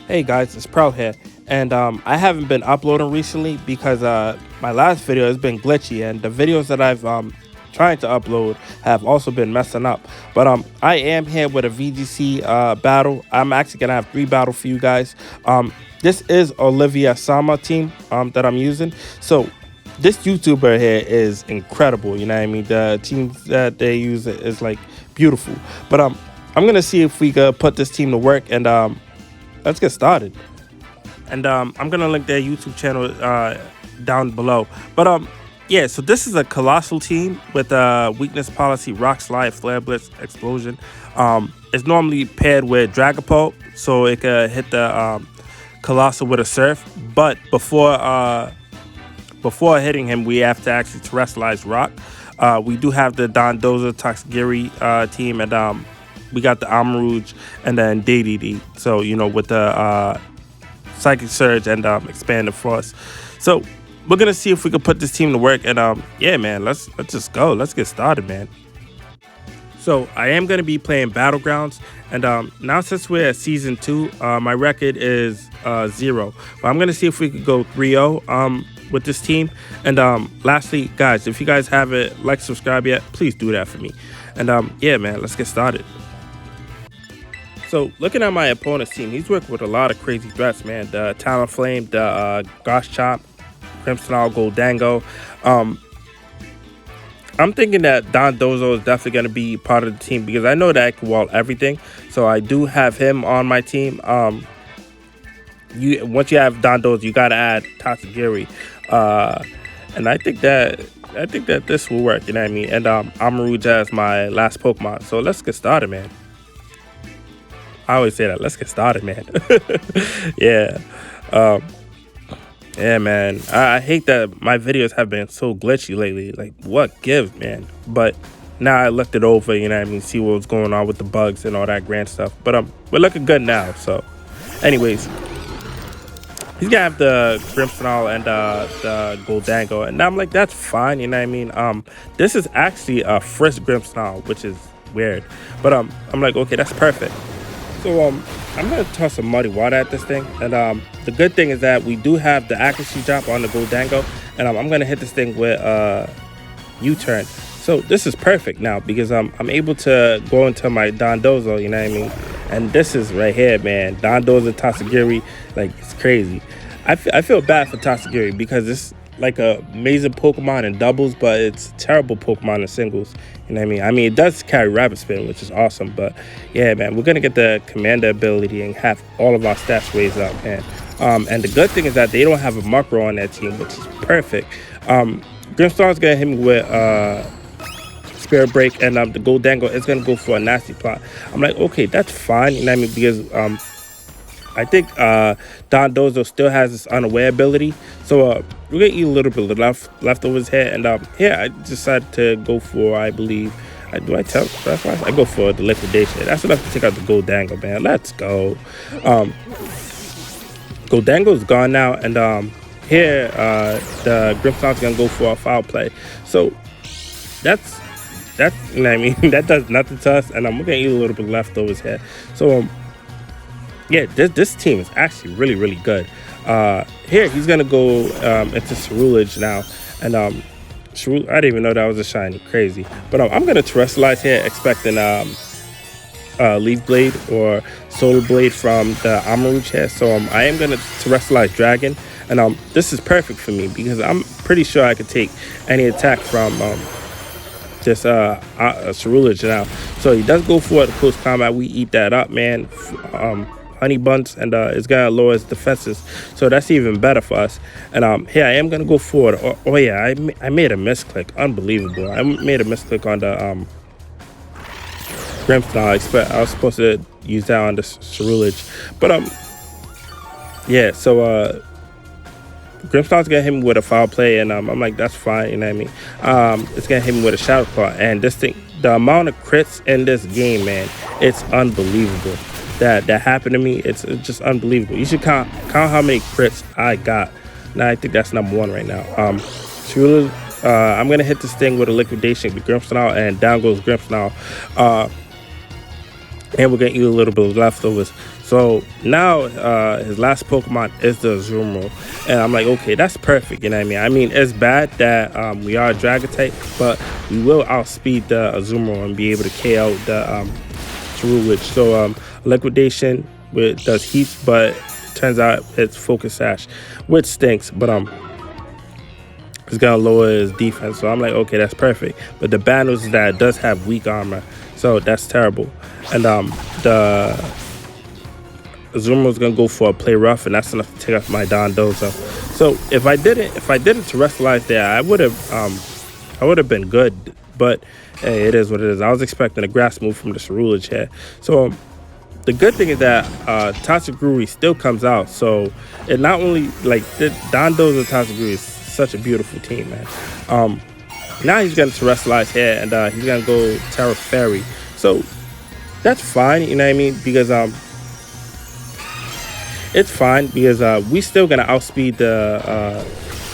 Hey guys, it's Prwell'Z here, and I haven't been uploading recently because my last video has been glitchy, and the videos that I've trying to upload have also been messing up. But I am here with a VGC battle. I'm actually gonna have 3 battles for you guys. This is Oliviasama team that I'm using. So this YouTuber here is incredible. You know what I mean? The team that they use is like beautiful. But I'm gonna see if we could put this team to work and let's get started. And I'm gonna link their YouTube channel down below. But yeah, so this is a colossal team with weakness policy, rock slide, flare blitz, explosion. It's normally paired with Dragapult, so it could hit the colossal with a surf. But before hitting him, we have to actually terrestrialize rock. We do have the Dondozo Toxgiri team, and we got the Amarouge and then DDD. So, you know, with the Psychic Surge and Expanded Frost. So we're gonna see if we can put this team to work. And yeah, man, let's just go. Let's get started, man. So I am gonna be playing Battlegrounds, and now since we're at season 2, my record is 0. But I'm gonna see if we could go 3-0 with this team. And lastly, guys, if you guys haven't liked, subscribe yet, please do that for me. And yeah, man, let's get started. So looking at my opponent's team, he's working with a lot of crazy threats, man. The Talonflame, the Gosh Chop, Crimson Goldango. I'm thinking that Dondozo is definitely going to be part of the team because I know that I can wall everything. So I do have him on my team. Once you have Dondozo, you got to add Tatsugiri. And I think that this will work, you know what I mean? And Amarouge as my last Pokemon. So let's get started, man. I always say that. Let's get started, man. Yeah. Yeah, man. I hate that my videos have been so glitchy lately. Like, what gives, man? But now I looked it over, you know what I mean? See what was going on with the bugs and all that grand stuff. But we're looking good now. So, anyways, he's gonna have the Grimmsnarl and the Goldango. And I'm like, that's fine, you know what I mean? This is actually a Frisk Grimmsnarl, which is weird. But I'm like, okay, that's perfect. So I'm gonna toss some muddy water at this thing, and the good thing is that we do have the accuracy drop on the Goldango, and I'm gonna hit this thing with U-turn. So this is perfect now because I'm able to go into my Dondozo, you know what I mean? And this is right here, man. Dondozo Tatsugiri, like, it's crazy. I feel bad for Tatsugiri because it's like a amazing Pokemon in doubles, but it's terrible Pokemon in singles. You know what I mean? I mean, it does carry Rapid Spin, which is awesome. But yeah, man, we're gonna get the Commander ability and have all of our stats raised up, man. And the good thing is that they don't have a Mukro on that team, which is perfect. Grimmsnarl's gonna hit me with Spirit Break, and the Goldango is gonna go for a Nasty Plot. I'm like, okay, that's fine. You know what I mean? Because I think Dondozo still has this unaware ability. So we're going to eat a little bit of leftovers here. And here I decided to go for, I believe, I go for the Liquidation. That's enough to take out the Goldango, man. Let's go. Goldango's gone now. And here the Grimmsnarl's going to go for a foul play. So that's you know what I mean? That does nothing to us. And we're going to eat a little bit of leftovers here. So yeah, this team is actually really, really good. Here, he's going to go into Prwell'Z now. And I didn't even know that was a shiny. Crazy. But I'm going to terrestrialize here, expecting Leaf Blade or Solar Blade from the Amarouge here. So I am going to terrestrialize Dragon. And this is perfect for me because I'm pretty sure I could take any attack from this Prwell'Z now. So he does go for the close combat. We eat that up, man. Honey buns, and it's gonna lower his defenses, so that's even better for us. And here I am gonna go forward. Oh yeah, I made a misclick. Unbelievable. I made a misclick on the Grimmsnarl. I was supposed to use that on the Prwell'Z, but yeah, so Grimmsnarl's gonna hit me with a foul play, and I'm like, that's fine, you know what I mean? It's gonna hit me with a Shadow Claw, and this thing, the amount of crits in this game, man, it's unbelievable. That happened to me. It's just unbelievable. You should count how many crits I got. Now I think that's #1 right now. I'm gonna hit this thing with a Liquidation with Grimmsnarl, and down goes Grimmsnarl. and we're gonna eat a little bit of leftovers. So now his last Pokemon is the Azumarill, and I'm like, okay, that's perfect. You know what I mean? I mean, it's bad that we are Dragon type, but we will outspeed the Azumarill and be able to KO the Prwell'Z. So liquidation does heat, but turns out it's Focus Sash, which stinks. But it's gonna lower his defense. So I'm like, okay, that's perfect. But the bad news is that it does have weak armor, so that's terrible. And the Azumarill's gonna go for a play rough, and that's enough to take off my Dondozo. So if I didn't terrestrialize there, I would have been good. But hey, it is what it is. I was expecting a grass move from the Prwell'Z here. So the good thing is that Tatsugiri still comes out. So it not only like the Dondozo Tatsugiri is such a beautiful team, man. Now he's gonna terrestrialize here, and he's gonna go Terra Fairy. So that's fine, you know what I mean? Because it's fine because we still gonna outspeed the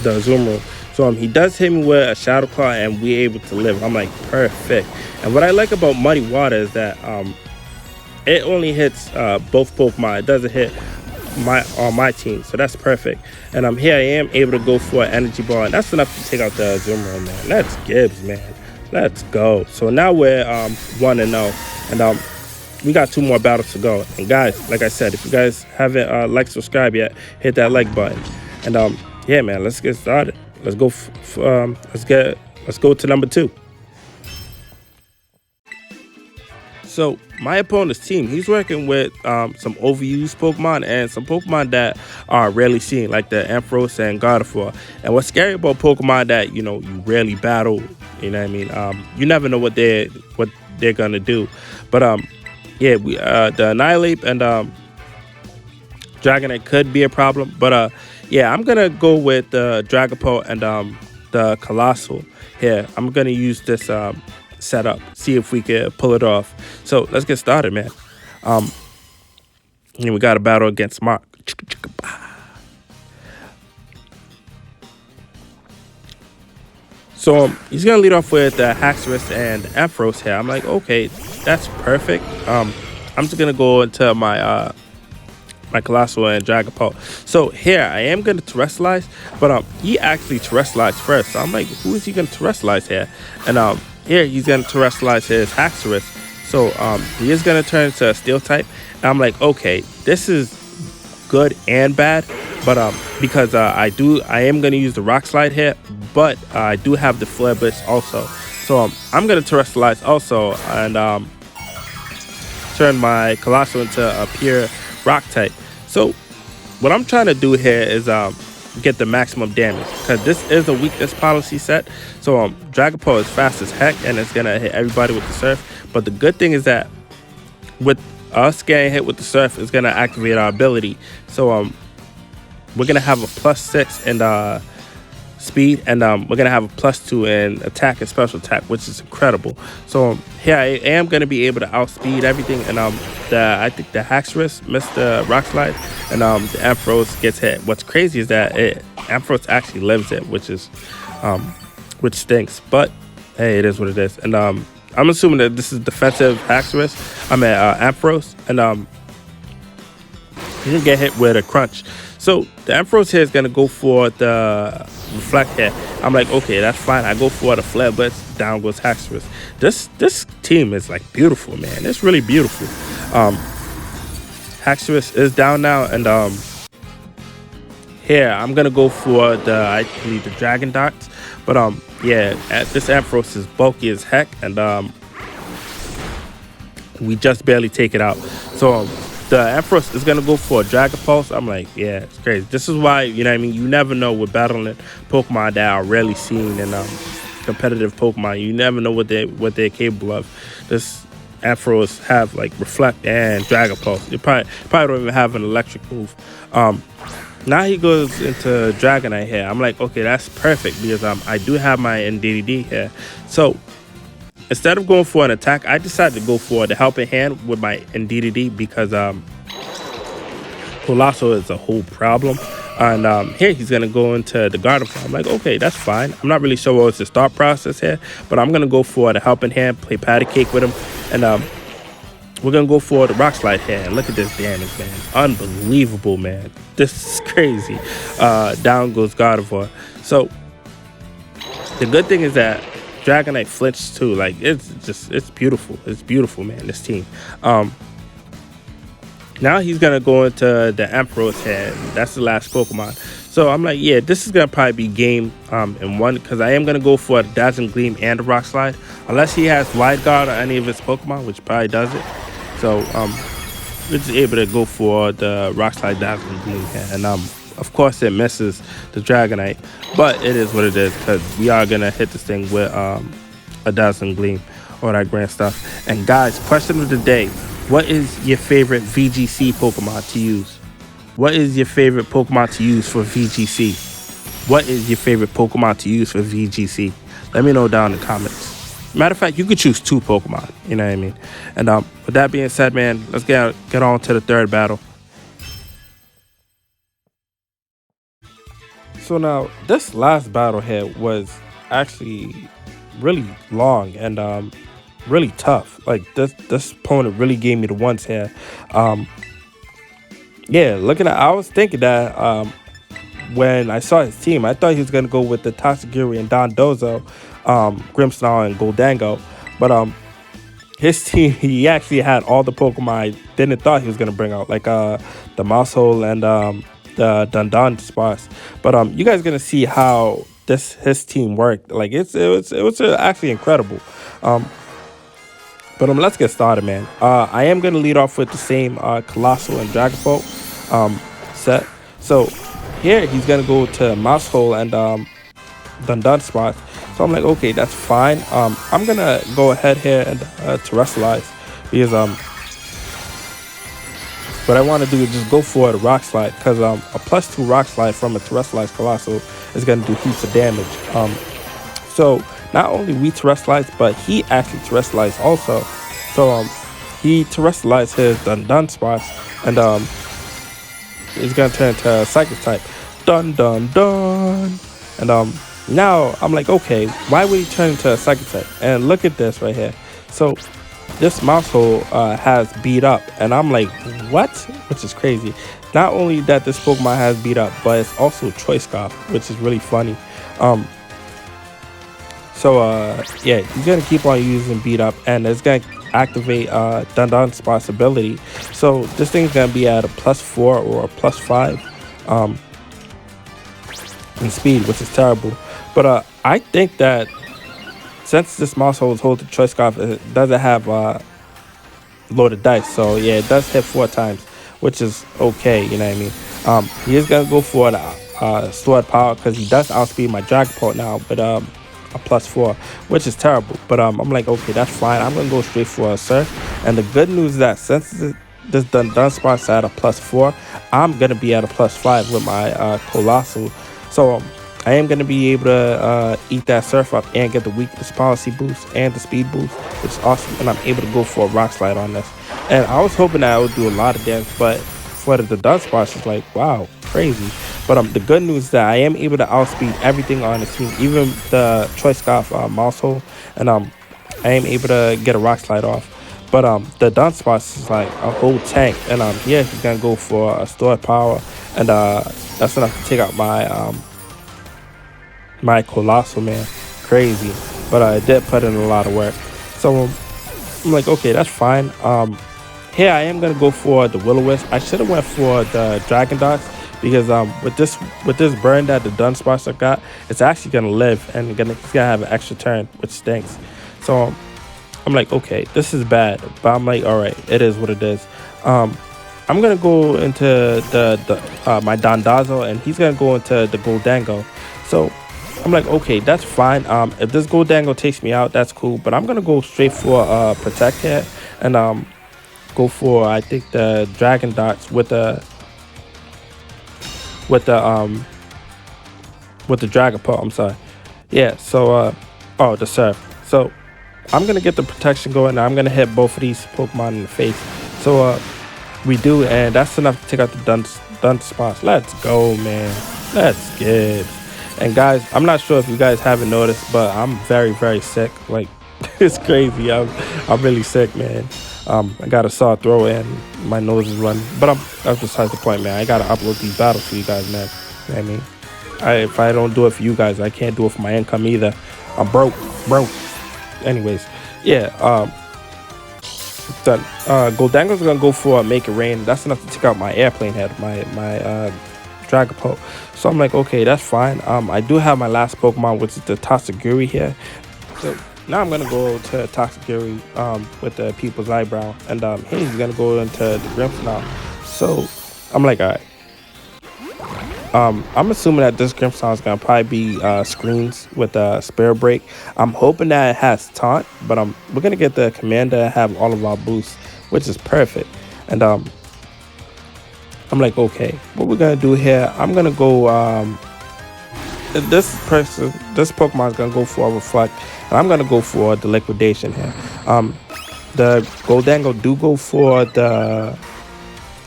Azumarill. So he does hit me with a Shadow Claw, and we're able to live. I'm like, perfect. And what I like about Muddy Water is that it only hits both Pokemon. It doesn't hit my team, so that's perfect. And here I am able to go for an Energy Ball, and that's enough to take out the Azumarill, man. That's Gibbs, man. Let's go. So now we're 1-0, and we got 2 more battles to go. And guys, like I said, if you guys haven't liked, subscribe yet, hit that like button. And yeah, man, let's get started. Let's go. Let's go to number 2. So my opponent's team, he's working with some overused Pokemon and some Pokemon that are rarely seen, like the Ampharos and Gardevoir. And what's scary about Pokemon that you rarely battle, you know what I mean? You never know what they're gonna do. But yeah, the Annihilate and Dragonite could be a problem. But yeah, I'm gonna go with the Dragapult and the Colossal here. I'm gonna use this setup, see if we can pull it off. So let's get started, man. And we got a battle against Mark. So he's gonna lead off with Haxorus and Ampharos here. I'm like, okay, that's perfect. I'm just gonna go into my my Colossal and Dragapult. So here I am gonna terrestrialize, but he actually terrestrialized first. So I'm like, who is he gonna terrestrialize here? And here he's gonna terrestrialize his Haxorus. So he is gonna turn into a Steel type. And I'm like, okay, this is good and bad, but because I am gonna use the Rock Slide here, but I do have the Flare Blitz also. So I'm gonna terrestrialize also and turn my Colossal into a pure Rock type. So what I'm trying to do here is get the maximum damage, because this is a weakness policy set. So Dragapult is fast as heck, and it's gonna hit everybody with the Surf. But the good thing is that with us getting hit with the Surf, it's gonna activate our ability. So we're gonna have a +6 in speed, and we're gonna have a +2 in attack and special attack, which is incredible. So here I am gonna be able to outspeed everything. And I think the Haxorus missed the Rock Slide, and the Ampharos gets hit. What's crazy is that Ampharos actually lives it, which stinks. But hey, it is what it is. And I'm assuming that this is defensive Haxorus. Ampharos, and he didn't get hit with a Crunch. So the Ampharos here is gonna go for the Reflect here. I'm like, okay, that's fine. I go for the Flare Blitz. Down goes Haxorus. This team is like beautiful, man. It's really beautiful. Haxorus is down now, and here I'm gonna go for I believe the Dragon Darts. But yeah, this Ampharos is bulky as heck, and we just barely take it out. So the Ampharos is gonna go for a Dragon Pulse. I'm like, yeah, it's crazy. This is why, you know what I mean, you never know with battling Pokemon that are rarely seen in competitive Pokemon. You never know what they're capable of. This Ampharos have like Reflect and Dragon Pulse. You probably don't even have an electric move. Now he goes into Dragonite here. I'm like, okay, that's perfect, because I do have my NDDD here. So instead of going for an attack, I decided to go for the Helping Hand with my NDDD, because Colossal is a whole problem. And here he's gonna go into the Gardevoir. I'm like, okay, that's fine. I'm not really sure what was the thought process here, but I'm gonna go for the Helping Hand, play Patty Cake with him. And we're gonna go for the rock slide here. And look at this damage, man. Unbelievable, man. This is crazy. Down goes Gardevoir. So the good thing is that Dragonite flinched too. Like it's beautiful. It's beautiful, man. This team. Now he's gonna go into the Emperor's head. That's the last Pokemon. So I'm like, yeah, this is gonna probably be game in one, because I am gonna go for the Dazzling Gleam and the Rock Slide, unless he has Wide Guard or any of his Pokemon, which probably does it. So we're just able to go for the Rock Slide Dazzling Gleam here, and of course it misses the Dragonite, but it is what it is, because we are gonna hit this thing with a Dazzling Gleam, all that grand stuff. And guys, question of the day: what is your favorite VGC Pokemon to use? What is your favorite Pokemon to use for VGC? What is your favorite Pokemon to use for VGC? Let me know down in the comments. Matter of fact, you could choose 2 Pokemon. You know what I mean? And with that being said, man, let's get on to the third battle. So now, this last battle here was actually really long and really tough. Like this opponent really gave me the ones here. Yeah, I was thinking that when I saw his team, I thought he was gonna go with the Toxicity and Dondozo, Grimmsnarl and Goldango, but his team, he actually had all the Pokemon I didn't thought he was gonna bring out, like the Mousehole and the Dunsparce. But you guys gonna see how his team worked. Like it was actually incredible. But let's get started, man. I am going to lead off with the same Colossal and Dragapult set. So here he's going to go to Mousehole and Dunsparce. So I'm like, okay, that's fine. I'm going to go ahead here and Terrestrialize, because what I want to do is just go for the Rock Slide, because a +2 Rock Slide from a Terrestrialized Colossal is going to do heaps of damage. So not only we Terrestrialized, but he actually Terrestrialized also. So he Terrestrialized his Dunsparce, and it's gonna turn into a Psychic type. Dun. And now I'm like, okay, why would he turn into a Psychic type? And look at this right here. So this Mousehole has beat up, and I'm like, what? Which is crazy. Not only that this Pokemon has beat up, but it's also Choice Scarf, which is really funny. So yeah, he's gonna keep on using beat up, and it's gonna activate Dunsparce's ability. So this thing's gonna be at a +4 or a +5 in speed, which is terrible. But I think that since this Mousehole is holding Choice Scarf, it doesn't have loaded dice. So yeah, it does hit 4 times, which is okay. You know what I mean? He is gonna go for the Stored Power, because he does outspeed my Dragapult now, but a +4, which is terrible. But I'm like, okay, that's fine. I'm gonna go straight for a Surf. And the good news is that since this Dunsparce at a +4, I'm gonna be at a +5 with my Colossal. So I am gonna be able to eat that Surf up and get the weakness policy boost and the speed boost, which is awesome. And I'm able to go for a Rock Slide on this. And I was hoping that I would do a lot of damage, but for the Dunsparce, it's like, wow, crazy. But the good news is that I am able to outspeed everything on the team, even the Choice Scarf Mousehole, and I am able to get a Rock Slide off. But the Dunsparce is like a whole tank, and yeah, he's gonna go for a Stored Power, and that's enough to take out my my Colossal, man. Crazy. But I did put in a lot of work. So I'm like, okay, that's fine. Here I am gonna go for the Will-O-Wisp. I should have went for the Dragon Dots, because with this burn that the Dunsparce got, it's actually gonna live, and he's gonna have an extra turn, which stinks. So I'm like, okay, this is bad, but I'm like, all right, it is what it is. I'm gonna go into my Dondozo, and he's gonna go into the Goldango. So I'm like, okay, that's fine. If this Goldango takes me out, that's cool, but I'm gonna go straight for Protect here, and go for, I think, the Dragon Dots with the Dragapult. I'm sorry. Yeah. So the Surf. So I'm gonna get the protection going, and I'm gonna hit both of these Pokemon in the face. So we do, and that's enough to take out the Dunsparce. Let's go, man. Let's get. And guys, I'm not sure if you guys haven't noticed, but I'm very, very sick. Like, it's crazy. I'm really sick, man. I got a sore throat and my nose is running. But that's besides the point, man. I gotta upload these battles for you guys, man. You know what I mean? If I don't do it for you guys, I can't do it for my income either. I'm broke. Anyways, yeah. Done. Goldango's gonna go for Make It Rain. That's enough to take out my airplane head, my Dragapult. So I'm like, okay, that's fine. I do have my last Pokemon, which is the Toxicity here. So now I'm gonna go to Toxicity with the People's Eyebrow, and he's gonna go into the Grimps now. So I'm like, all right. I'm assuming that this Grimmsnarl is gonna probably be screens with a Spirit Break. I'm hoping that it has Taunt, but we're gonna get the Commander and have all of our boosts, which is perfect. And I'm like, okay, what we're gonna do here? I'm gonna go. This Pokemon is gonna go for a Reflect, and I'm gonna go for the Liquidation here. The Goldango do go for the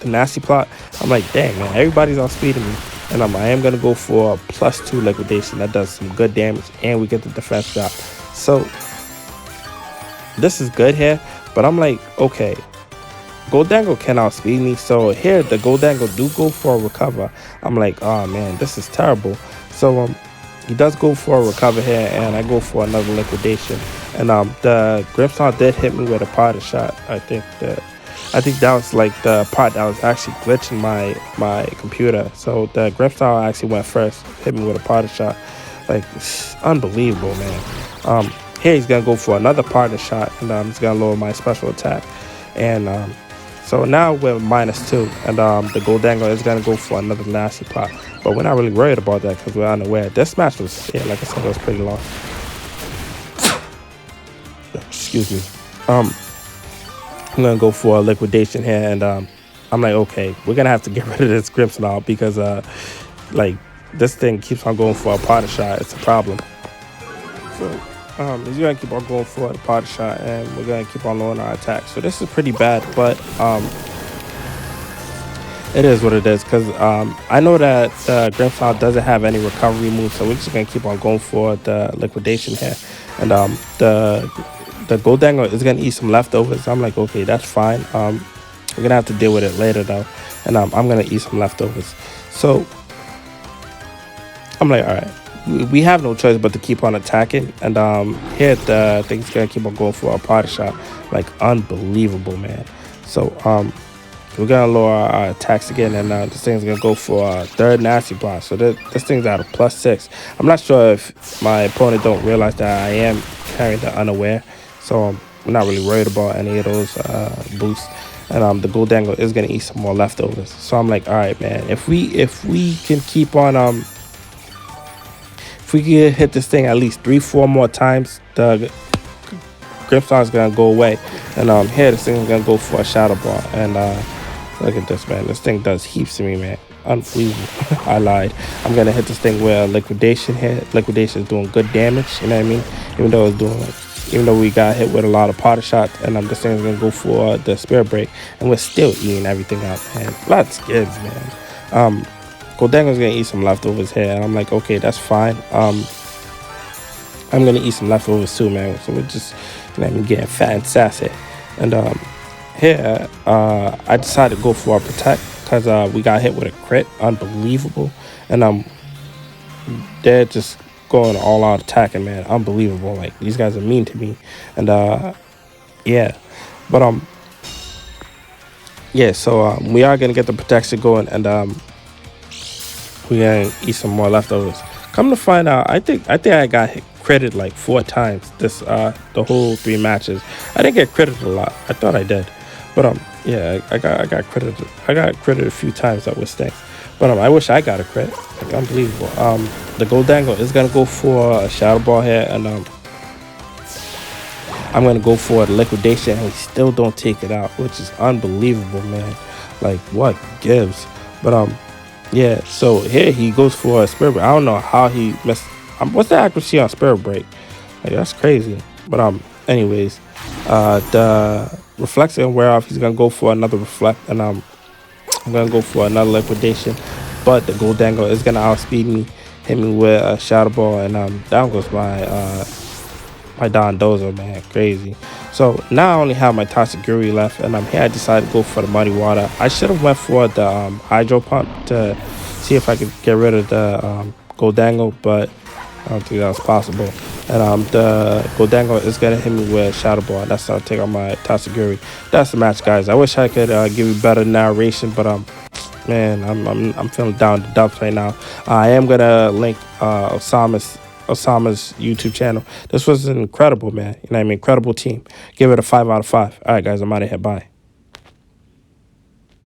Nasty Plot. I'm like, dang man, everybody's outspeeding me. And I am going to go for a +2 Liquidation. That does some good damage. And we get the defense drop. So, this is good here. But I'm like, okay. Goldango can outspeed me. So, here, the Goldango do go for a Recover. I'm like, oh, man, this is terrible. So, he does go for a Recover here. And I go for another Liquidation. And the Grimmsnarl did hit me with a Potter Shot. I think that was like the part that was actually glitching my computer. So the Grimmsnarl actually went first, hit me with a Potter Shot. Like, it's unbelievable, man. Here he's gonna go for another Potter Shot, and he's gonna lower my special attack. And so now we're -2, and the Goldango is gonna go for another Nasty Plot. But we're not really worried about that because we're unaware. This match was, yeah, like I said, it was pretty long. Excuse me. I'm gonna go for a Liquidation here, and I'm like, okay, we're gonna have to get rid of this Grimmsnarl because like this thing keeps on going for a Potter Shot. It's a problem. So he's gonna keep on going for the Potter Shot, and we're gonna keep on lowering our attack. So this is pretty bad, but it is what it is because I know that Grimmsnarl doesn't have any recovery moves, so we're just gonna keep on going for the Liquidation here, and the Goldango is gonna eat some leftovers. I'm like, okay, that's fine. We're gonna have to deal with it later though, and I'm gonna eat some leftovers. So I'm like, all right, we have no choice but to keep on attacking. And here the thing's gonna keep on going for a Potter Shot, like unbelievable, man. So we're gonna lower our attacks again, and this thing's gonna go for a third Nasty Plot. So this thing's at a +6. I'm not sure if my opponent don't realize that I am carrying the Unaware. So we're not really worried about any of those boosts, and the Goldango is gonna eat some more leftovers. So I'm like, all right, man, if we can keep on if we can hit this thing at least 3-4 more times, the Grimmsnarl is gonna go away. And here this thing is gonna go for a Shadow Ball. And look at this, man. This thing does heaps to me, man. Unbelievable. I lied. I'm gonna hit this thing with a Liquidation here. Liquidation is doing good damage. You know what I mean? Even though we got hit with a lot of Potter Shots, and this thing's gonna go for the Spirit Break, and we're still eating everything out, man. Lots of kids, man. Goldango's gonna eat some leftovers here, and I'm like, okay, that's fine. I'm gonna eat some leftovers too, man. So we're just, you know, getting fat and sassy. And here, I decided to go for a Protect because we got hit with a crit, unbelievable, and they're just going all out attacking, man. Unbelievable. Like, these guys are mean to me. And yeah, but yeah, so we are gonna get the protection going, and we're gonna eat some more leftovers. Come to find out, I think I got critted like 4 times this the whole 3 matches. I didn't get critted a lot. I thought I did, but yeah, I got critted. I got critted a few times. That was stinks. But I wish I got a crit. Like, unbelievable. The Goldango is gonna go for a Shadow Ball here, and I'm gonna go for the Liquidation, and we still don't take it out, which is unbelievable, man. Like, what gives? But yeah. So here he goes for a Spirit Break. I don't know how he missed. What's the accuracy on Spirit Break? Like, that's crazy. But anyways, the Reflect's gonna wear off. He's gonna go for another Reflect, and I'm gonna go for another Liquidation. But the Goldango is gonna outspeed me, hit me with a Shadow Ball, and down goes my My Don Dozo, man, crazy. So now I only have my Tatsugiri left, and here I decided to go for the Muddy Water. I should have went for the Hydro Pump to see if I could get rid of the Goldango, but I don't think that was possible. And the Goldango is gonna hit me with Shadow Ball. That's how I take out my Tatsugiri. That's the match, guys. I wish I could give you better narration, but man, I'm feeling down the dumps right now. I am gonna link Osama's YouTube channel. This was incredible, man. You know what I mean? Incredible team. Give it a 5 out of 5. All right, guys, I'm out of here. Bye.